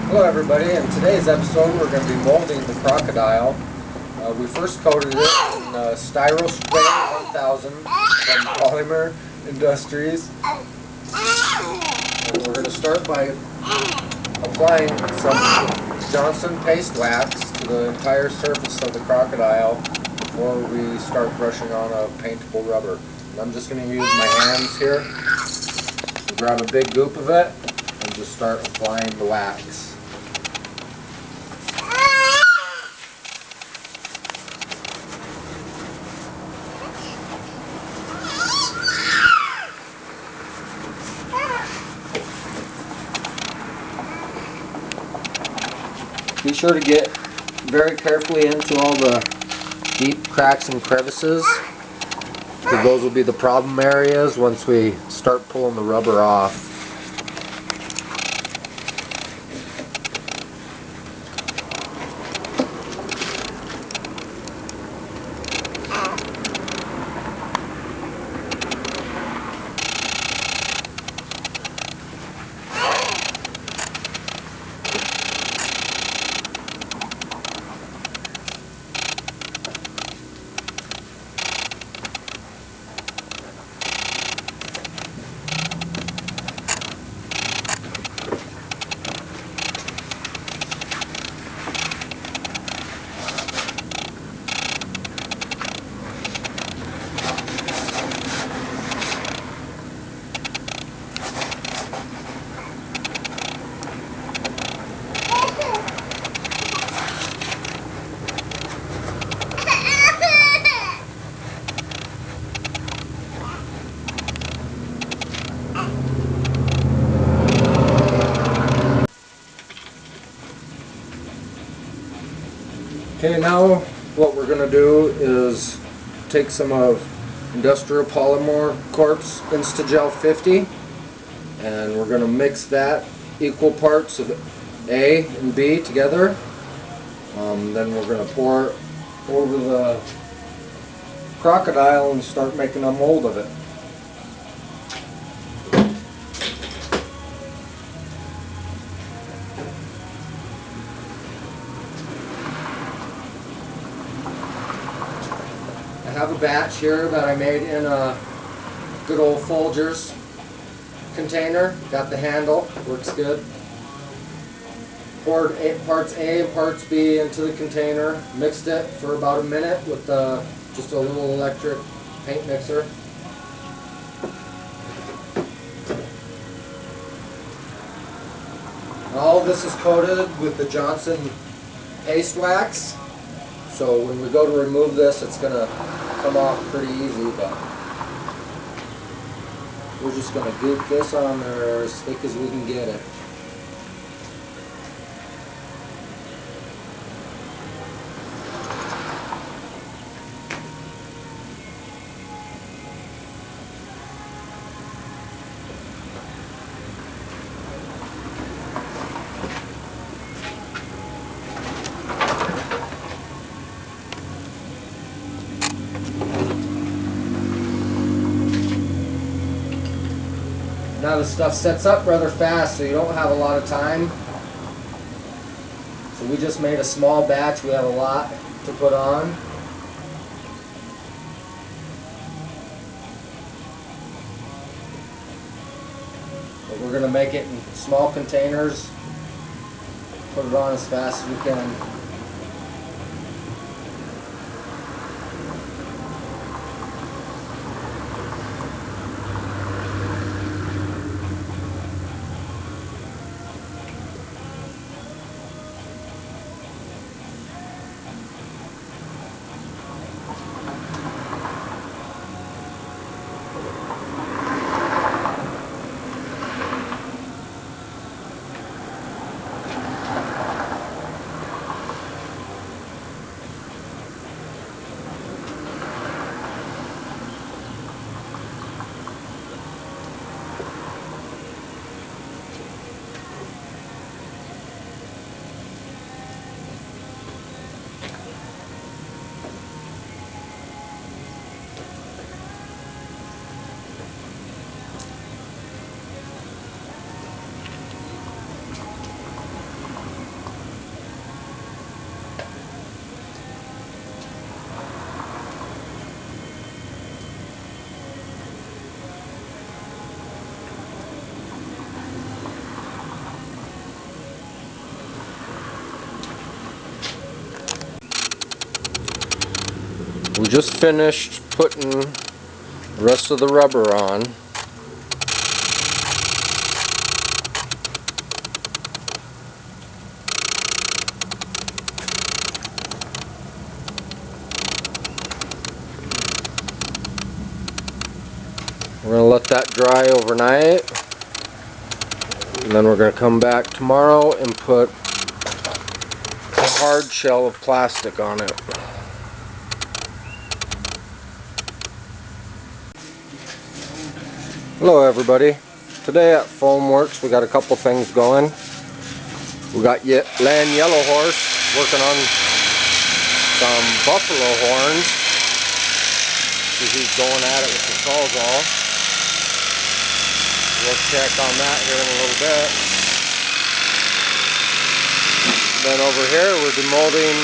Hello everybody, in today's episode we're going to be molding the crocodile. We first coated it in Styro Spray 1000 from Polymer Industries. And we're going to start by applying some Johnson paste wax to the entire surface of the crocodile before we start brushing on a paintable rubber. And I'm just going to use my hands here, grab a big goop of it, and just start applying the wax. Be sure to get very carefully into all the deep cracks and crevices, because those will be the problem areas once we start pulling the rubber off. Okay, now what we're going to do is take some of Industrial Polymer Corp's Instagel 50, and we're going to mix that equal parts of A and B together. Then we're going to pour it over the crocodile and start making a mold of it. I have a batch here that I made in a good old Folgers container. Got the handle, works good. Poured parts A and parts B into the container, mixed it for about a minute with just a little electric paint mixer. All of this is coated with the Johnson paste wax, so when we go to remove this, it's going to come off pretty easy, but we're just going to goop this on there as thick as we can get it. Now the stuff sets up rather fast, so you don't have a lot of time. So we just made a small batch. We have a lot to put on. But we're going to make it in small containers. Put it on as fast as we can. just finished putting the rest of the rubber on. We're going to let that dry overnight, and then we're going to come back tomorrow and put a hard shell of plastic on it. Hello everybody. Today at Foamworks we got a couple things going. We got Land Yellow Horse working on some buffalo horns. He's going at it with the Sawzall. We'll check on that here in a little bit. Then over here we're demolding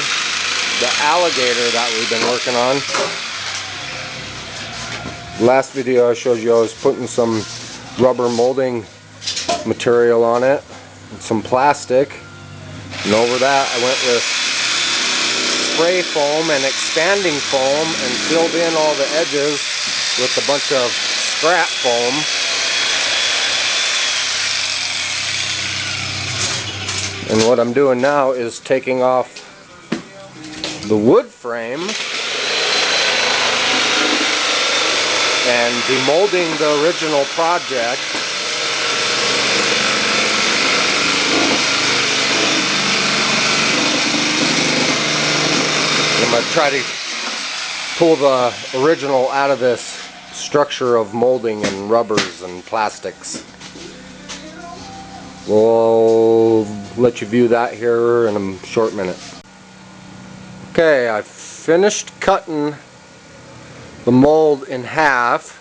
the alligator that we've been working on. Last video I showed you I was putting some rubber molding material on it and some plastic, and over that I went with spray foam and expanding foam and filled in all the edges with a bunch of scrap foam. And what I'm doing now is taking off the wood frame and demolding the original project. I'm going to try to pull the original out of this structure of molding and rubbers and plastics. We'll let you view that here in a short minute. Okay, I finished cutting the mold in half.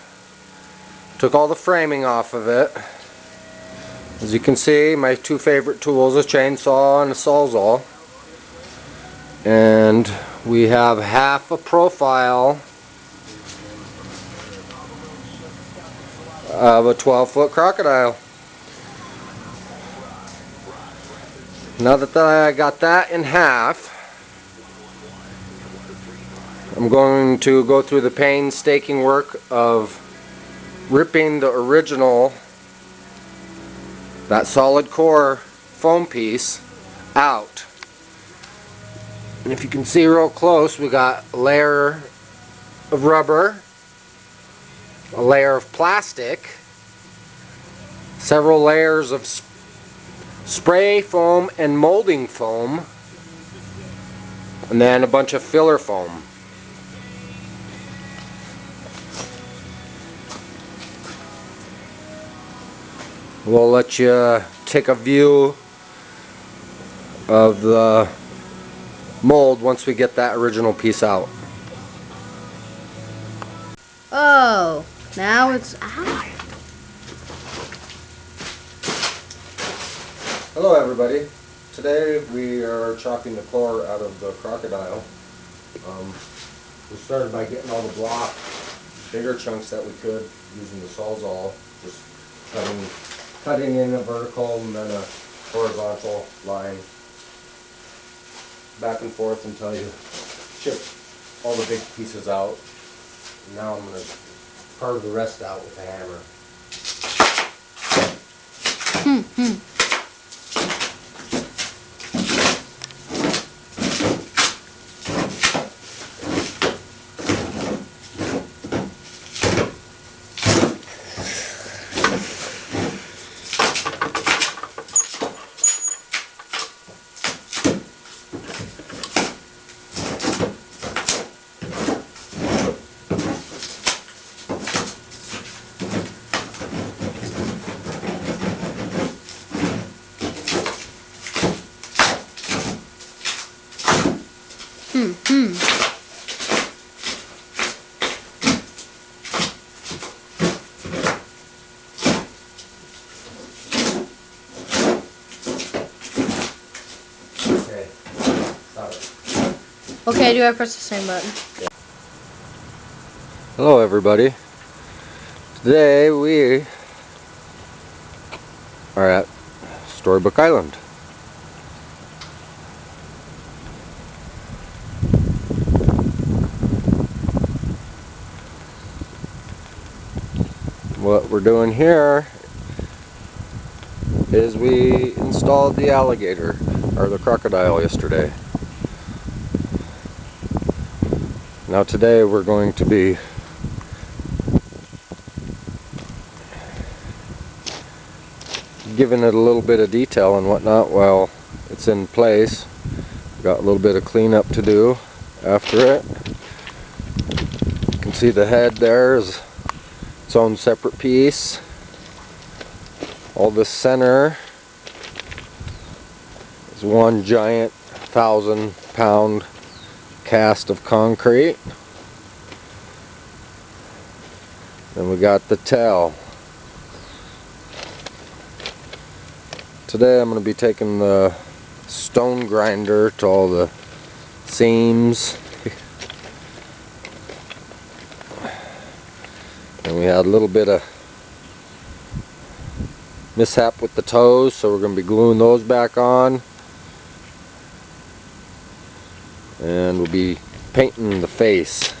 Took all the framing off of it. As you can see, my two favorite tools, a chainsaw and a Sawzall. And we have half a profile of a 12-foot crocodile. Now that I got that in half, I'm going to go through the painstaking work of ripping the original, that solid core foam piece, out. And if you can see real close, we got a layer of rubber, a layer of plastic, several layers of spray foam and molding foam, and then a bunch of filler foam. We'll let you take a view of the mold once we get that original piece out. Oh, now it's out. Hello everybody. Today we are chopping the core out of the crocodile. We started by getting all the block, bigger chunks that we could using the Sawzall, just cutting in a vertical and then a horizontal line back and forth until you chip all the big pieces out. And now I'm going to carve the rest out with a hammer. Okay, do I press the same button? Yeah. Hello everybody. Today we are at Storybook Island. we're doing here is we installed the alligator, or the crocodile, yesterday. Now today we're going to be giving it a little bit of detail and whatnot while it's in place. Got a little bit of cleanup to do after it. You can see the head there is its own separate piece. All this center is one giant 1,000-pound cast of concrete. Then we got the tail. Today I'm going to be taking the stone grinder to all the seams. And we had a little bit of mishap with the toes, so we're going to be gluing those back on. And we'll be painting the face.